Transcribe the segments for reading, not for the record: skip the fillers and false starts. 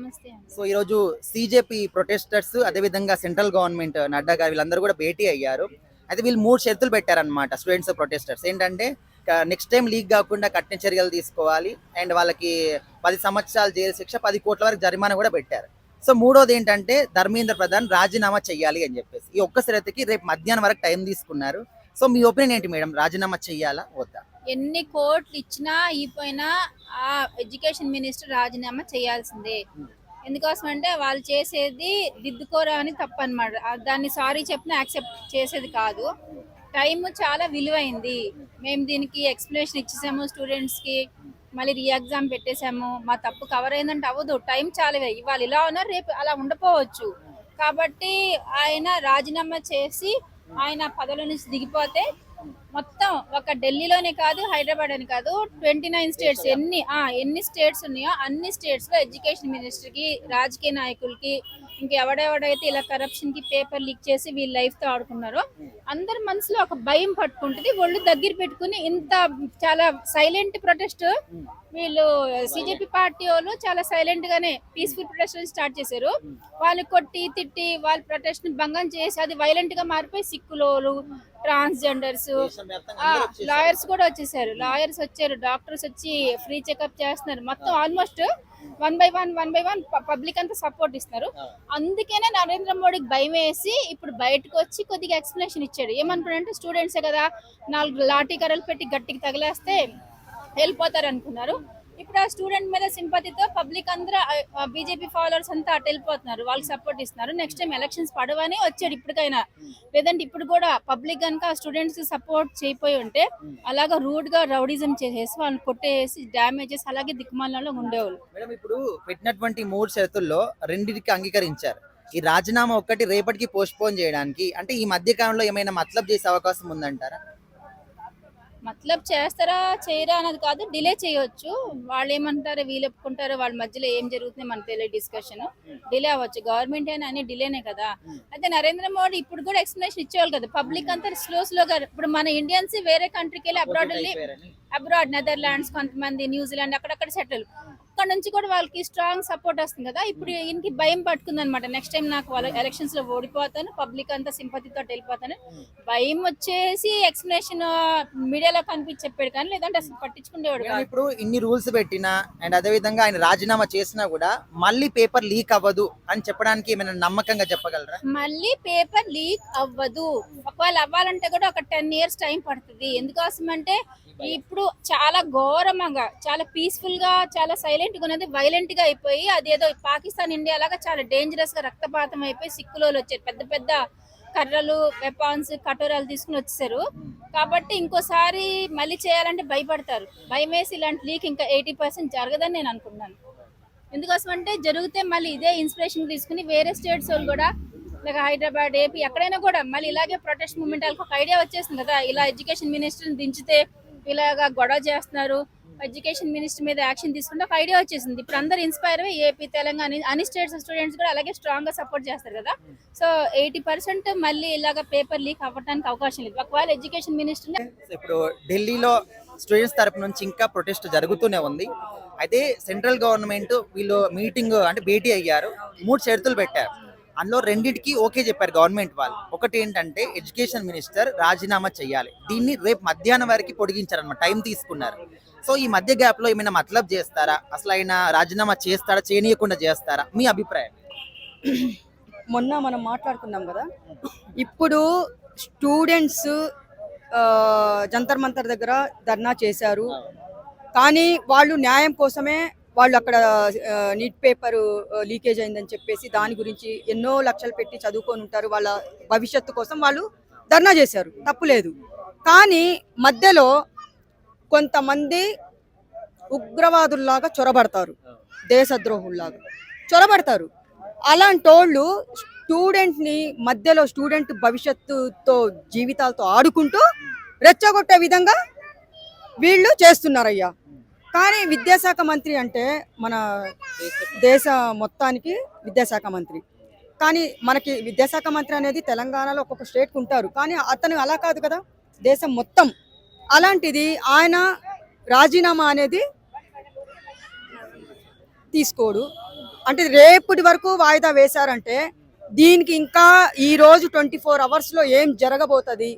నమస్తే అండి. సో ఈరోజు సీజేపీ ప్రొటెస్టర్స్ అదేవిధంగా సెంట్రల్ గవర్నమెంట్ నడ్డా గారు వీళ్ళందరూ కూడా భేటీ అయ్యారు. అయితే వీళ్ళు 3 షరతులు పెట్టారనమాట స్టూడెంట్స్ ప్రొటెస్టర్స్. ఏంటంటే నెక్స్ట్ టైం లీక్ కాకుండా కఠిన చర్యలు తీసుకోవాలి అండ్ వాళ్ళకి 10 సంవత్సరాల జైలు శిక్ష 10 కోట్ల వరకు జరిమానా కూడా పెట్టారు. సో మూడోది ఏంటంటే ధర్మేంద్ర ప్రధాన్ రాజీనామా చెయ్యాలి అని చెప్పేసి ఈ ఒక్క షరతుకి రేపు మధ్యాహ్నం వరకు టైం తీసుకున్నారు. సో మీ ఒపీనియన్ ఏంటి మేడం, రాజీనామా చెయ్యాలా వద్దా? ఎన్ని కోట్లు ఇచ్చినా అయిపోయినా ఆ ఎడ్యుకేషన్ మినిస్టర్ రాజీనామా చేయాల్సిందే. ఎందుకోసం అంటే వాళ్ళు చేసేది దిద్దుకోరా అని తప్పు అనమాట. దాన్ని సారీ చెప్పినా యాక్సెప్ట్ చేసేది కాదు. టైం చాలా విలువైంది. మేము దీనికి ఎక్స్ప్లెనేషన్ ఇచ్చేసాము స్టూడెంట్స్కి, మళ్ళీ రీ ఎగ్జామ్ పెట్టేశాము. మా తప్పు కవర్ అయిందంటే అవ్వదు. టైం చాలా ఇవాళ ఇలా ఉన్నారు, రేపు అలా ఉండకపోవచ్చు. కాబట్టి ఆయన రాజీనామా చేసి ఆయన పదవుల నుంచి దిగిపోతే మొత్తం ఒక ఢిల్లీలోనే కాదు, హైదరాబాద్ అని కాదు, 29 స్టేట్స్ ఎన్ని స్టేట్స్ ఉన్నాయో అన్ని స్టేట్స్ లో ఎడ్యుకేషన్ మినిస్టర్ కి, రాజకీయ నాయకులకి, ఇంకెవడెవడైతే ఇలా కరప్షన్ కి పేపర్ లీక్ చేసి వీళ్ళ లైఫ్ తో ఆడుకున్నారో అందరి మనసులో ఒక భయం పట్టుకుంటుంది. ఒళ్ళు దగ్గర పెట్టుకుని ఇంత చాలా సైలెంట్ ప్రొటెస్ట్ వీళ్ళు సిజేపీ పార్టీ వాళ్ళు చాలా సైలెంట్ గానే పీస్ఫుల్ ప్రొటెస్ట్ స్టార్ట్ చేశారు. వాళ్ళు కొట్టి తిట్టి వాళ్ళ ప్రొటెస్ట్ ని భంగం చేసి అది వైలెంట్ గా మారిపోయి సిక్కులోలు, ట్రాన్స్జెండర్స్, లాయర్స్ కూడా వచ్చేసారు. లాయర్స్ వచ్చారు, డాక్టర్స్ వచ్చి ఫ్రీ చెకప్ చేస్తున్నారు. మొత్తం almost one by one public అంతా సపోర్ట్ ఇస్తున్నారు. అందుకనే నరేంద్ర మోడీకి భయం వేసి ఇప్పుడు బయటకు వచ్చి కొద్దిగా ఎక్స్ప్లెనేషన్ ఇచ్చాడు. ఏమనుకున్నాడంటే స్టూడెంట్సే కదా, 4 లాఠీ కర్రలు పెట్టి గట్టికి తగిలేస్తే వెళ్ళిపోతారు అనుకున్నారు. ఇప్పుడు ఆ స్టూడెంట్ మీద సింపతితో పబ్లిక్ అందరూ బీజేపీ ఫాలోవర్స్ అంతా అటు వెళ్ళిపోతున్నారు, వాళ్ళకి సపోర్ట్ ఇస్తున్నారు. నెక్స్ట్ టైం ఎలక్షన్స్ పడవని వచ్చాడు ఇప్పటికైనా. లేదంటే ఇప్పుడు కూడా పబ్లిక్ కనుక ఆ స్టూడెంట్స్ సపోర్ట్ చేయపోయి ఉంటే అలాగా రూడ్ గా రౌడిజం చేసేసి వాళ్ళని కొట్టేసి డ్యామేజెస్ అలాగే దిక్కుమాలలో ఉండేవాళ్ళు. మేడం ఇప్పుడు పెట్టినటువంటి 3 షరతుల్లో రెండింటికి అంగీకరించారు. ఈ రాజీనామా ఒక్కటి రేపటికి పోస్ట్ పోన్ చేయడానికి అంటే ఈ మధ్య కాలంలో ఏమైనా మతలబ్ చేసే అవకాశం ఉందంటారా? మతలబ్ చేస్తారా చేయరా అన్నది కాదు, డిలే చేయొచ్చు. వాళ్ళు ఏమంటారో వీళ్ళు ఒప్పుకుంటారో వాళ్ళ మధ్యలో ఏం జరుగుతుంది మనకు తెలియదు. డిస్కషన్ డిలే అవ్వచ్చు. గవర్నమెంట్ అయినా అన్ని డిలేనే కదా. అయితే నరేంద్ర మోడీ ఇప్పుడు కూడా ఎక్స్ప్లెనేషన్ ఇచ్చేవాళ్ళు కదా. పబ్లిక్ అంతా స్లోగా ఇప్పుడు మన ఇండియన్స్ వేరే కంట్రీకి వెళ్ళి అబ్రాడ్ నెదర్లాండ్స్, కొంతమంది న్యూజిలాండ్ అక్కడక్కడ సెటిల్, అక్కడ నుంచి కూడా వాళ్ళకి స్ట్రాంగ్ సపోర్ట్ వస్తుంది కదా. ఇప్పుడు ఈయనకి భయం పట్టుకుంది అనమాట. నెక్స్ట్ టైం నాకు వాళ్ళ ఎలక్షన్స్ లో ఓడిపోతాను, పబ్లిక్ అంతా సింపతితో వెళ్ళిపోతాను, భయం వచ్చేసి ఎక్స్ప్లెనేషన్ మీడియాలో కనిపించి చెప్పాడు. కానీ లేదంటే అసలు పట్టించుకునేవాడు. ఇప్పుడు ఇన్ని రూల్స్ పెట్టినా అండ్ అదే విధంగా ఆయన రాజీనామా చేసినా కూడా మళ్ళీ పేపర్ లీక్ అవ్వదు అని చెప్పడానికి ఏమైనా నమ్మకంగా చెప్పగలరా? మళ్ళీ పేపర్ లీక్ అవ్వదు. ఒకవేళ అవ్వాలంటే కూడా ఒక 10 years టైం పడుతుంది. ఎందుకోసం అంటే ఇప్పుడు చాలా ఘోరంగా, చాలా పీస్ఫుల్ గా, చాలా సైలెంట్ గా ఉన్నది వైలెంట్ గా అయిపోయి అదేదో పాకిస్తాన్ ఇండియా లాగా చాలా డేంజరస్ గా రక్తపాతం అయిపోయి సిక్కులోలు వచ్చారు. పెద్ద పెద్ద కర్రలు, వెపాన్స్, కటోరాలు తీసుకుని వచ్చేసారు. కాబట్టి ఇంకోసారి మళ్ళీ చేయాలంటే భయపడతారు. భయం వేసి ఇలాంటి లీక్ ఇంకా 80% జరగదని నేను అనుకున్నాను. ఎందుకోసం అంటే జరిగితే మళ్ళీ ఇదే ఇన్స్పిరేషన్ తీసుకుని వేరే స్టేట్స్ వాళ్ళు కూడా లేక హైదరాబాద్, ఏపీ ఎక్కడైనా కూడా మళ్ళీ ఇలాగే ప్రొటెస్ట్ మూవ్మెంట్ వాళ్ళకి ఒక ఐడియా వచ్చేసింది కదా. ఇలా ఎడ్యుకేషన్ మినిస్టర్ని దించితే ఇలాగా గొడవ చేస్తున్నారు, ఎడ్యుకేషన్ మినిస్టర్ మీద యాక్షన్ తీసుకుంటే ఒక ఐడియా వచ్చేసింది. ఇప్పుడు అందరు ఇన్స్పైర్ అయ్యి ఏపీ, తెలంగాణ అన్ని స్టేట్స్ స్టూడెంట్స్ కూడా అలాగే స్ట్రాంగ్ గా సపోర్ట్ చేస్తారు కదా. సో 80% మళ్ళీ ఇలాగా పేపర్ లీక్ అవ్వడానికి అవకాశం లేదు. ఒకవేళ ఎడ్యుకేషన్ మినిస్టర్ ఇప్పుడు ఢిల్లీలో స్టూడెంట్స్ తరపు నుంచి ఇంకా ప్రొటెస్ట్ జరుగుతూనే ఉంది. అయితే సెంట్రల్ గవర్నమెంట్ వీళ్ళు మీటింగ్ అంటే భేటీ అయ్యారు, 3 షరతులు పెట్టారు. అందులో రెండింటికి ఓకే చెప్పారు గవర్నమెంట్ వాళ్ళు. ఒకటి ఏంటంటే ఎడ్యుకేషన్ మినిస్టర్ రాజీనామా చేయాలి. దీన్ని రేపు మధ్యాహ్నం వరకు పొడిగించారు అన్నమాట, టైం తీసుకున్నారు. సో ఈ మధ్య గ్యాప్ లో ఏమైనా మతలబ్ చేస్తారా? అసలు ఆయన రాజీనామా చేస్తారా, చేయనీయకుండా చేస్తారా? మీ అభిప్రాయం? మొన్న మనం మాట్లాడుకున్నాం కదా, ఇప్పుడు స్టూడెంట్స్ జంతర్ మంతర్ దగ్గర ధర్నా చేశారు. కానీ వాళ్ళు న్యాయం కోసమే వాళ్ళు అక్కడ నీట్ పేపర్ లీకేజ్ అయిందని చెప్పేసి దాని గురించి ఎన్నో లక్షలు పెట్టి చదువుకొని ఉంటారు. వాళ్ళ భవిష్యత్తు కోసం వాళ్ళు ధర్నా చేశారు, తప్పులేదు. కానీ మధ్యలో కొంతమంది ఉగ్రవాదుల్లాగా చొరబడతారు, దేశద్రోహుల్లాగా చొరబడతారు. అలాంటి వాళ్ళు స్టూడెంట్ని మధ్యలో స్టూడెంట్ భవిష్యత్తుతో జీవితాలతో ఆడుకుంటూ రెచ్చగొట్టే విధంగా వీళ్ళు చేస్తున్నారయ్యా. కానీ విద్యాశాఖ మంత్రి అంటే మన దేశ మొత్తానికి విద్యాశాఖ మంత్రి. కానీ మనకి విద్యాశాఖ మంత్రి అనేది తెలంగాణలో ఒక్కొక్క స్టేట్కి ఉంటారు, కానీ అతను అలా కాదు కదా, దేశం మొత్తం. అలాంటిది ఆయన రాజీనామా అనేది తీసుకోడు. అంటే రేపటి వరకు వాయిదా వేశారంటే దీనికి ఇంకా ఈ రోజు 24 అవర్స్ లో ఏం జరగబోతది,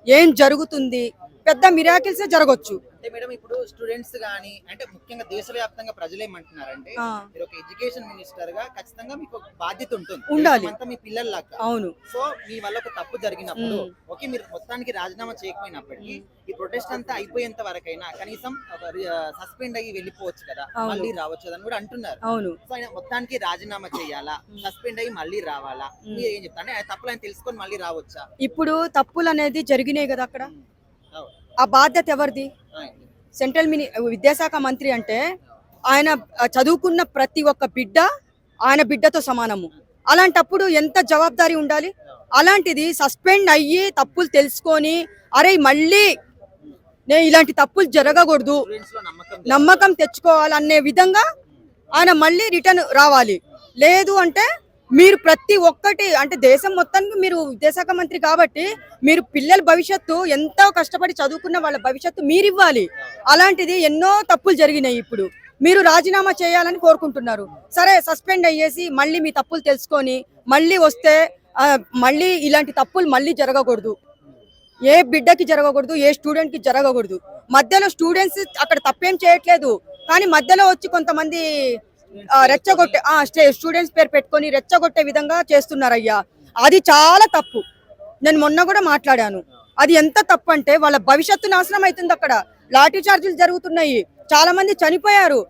ఏం జరుగుతుంది, పెద్ద మిరాకిల్సే జరగవచ్చు. అంటే మేడం ఇప్పుడు స్టూడెంట్స్ గానీ అంటే ముఖ్యంగా దేశవ్యాప్తంగా ప్రజలు ఏమంటున్నారంటే ఆ, మీరు ఒక ఎడ్యుకేషన్ మినిస్టర్ గా ఖచ్చితంగా మీకు ఒక బాధ్యత ఉంటుంది, ఉండాలి. అంతా మీ పిల్లల్లాగా. అవును. సో మీ వల్ల ఒక తప్పు జరిగినప్పుడు మ్మ్. ఓకే మీరు మొత్తానికి రాజీనామా చేయకపోయినప్పటికీ ఈ ప్రొటెస్ట్ అంతా అయిపోయేంత వరకైనా కనీసం సస్పెండ్ అయ్యి వెళ్ళిపోవచ్చు కదా, అవును. మళ్ళీ రావచ్చు అని కూడా అంటున్నారు. అవును. సో ఆయన మొత్తానికి రాజీనామా చేయాలా, సస్పెండ్ అయ్యి మళ్ళీ రావాలా, మీరు ఏం చెప్తారు? అంటే ఆయన తప్పులు ఆయన తెలుసుకొని మళ్ళీ రావచ్చా? ఇప్పుడు తప్పులు అనేది జరిగినాయి కదా అక్కడ, అవును. ఆ బాధ్యత ఎవరిది? సెంట్రల్ విద్యాశాఖ మంత్రి అంటే ఆయన చదువుకున్న ప్రతి ఒక్క బిడ్డ ఆయన బిడ్డతో సమానము. అలాంటప్పుడు ఎంత జవాబారి ఉండాలి? అలాంటిది సస్పెండ్ అయ్యి తప్పులు తెలుసుకొని అరే మళ్ళీ నేను ఇలాంటి తప్పులు జరగకూడదు, స్టూడెంట్స్ లో నమ్మకం తెచ్చుకోవాలనే విధంగా ఆయన మళ్ళీ రిటర్న్ రావాలి. లేదు అంటే మీరు ప్రతి ఒక్కటి అంటే దేశం మొత్తానికి మీరు విద్యాశాఖ మంత్రి కాబట్టి మీరు పిల్లల భవిష్యత్తు ఎంతో కష్టపడి చదువుకున్న వాళ్ళ భవిష్యత్తు మీరు ఇవ్వాలి. అలాంటిది ఎన్నో తప్పులు జరిగినాయి. ఇప్పుడు మీరు రాజీనామా చేయాలని కోరుకుంటున్నారు. సరే సస్పెండ్ అయ్యేసి మళ్ళీ మీ తప్పులు తెలుసుకొని మళ్ళీ వస్తే మళ్ళీ ఇలాంటి తప్పులు మళ్ళీ జరగకూడదు, ఏ బిడ్డకి జరగకూడదు, ఏ స్టూడెంట్ కి జరగకూడదు. మధ్యలో స్టూడెంట్స్ అక్కడ తప్పేం చేయట్లేదు, కానీ మధ్యలో వచ్చి కొంతమంది రెచ్చగొట్టే స్టూడెంట్స్ పేరు పెట్టుకొని రెచ్చగొట్టే విధంగా చేస్తున్నారయ్యా. అది చాలా తప్పు. నేను మొన్న కూడా మాట్లాడాను. అది ఎంత తప్పు అంటే వాళ్ళ భవిష్యత్తు నాశనం అవుతుంది. అక్కడ లాఠీ చార్జీలు జరుగుతున్నాయి, చాలా మంది చనిపోయారు.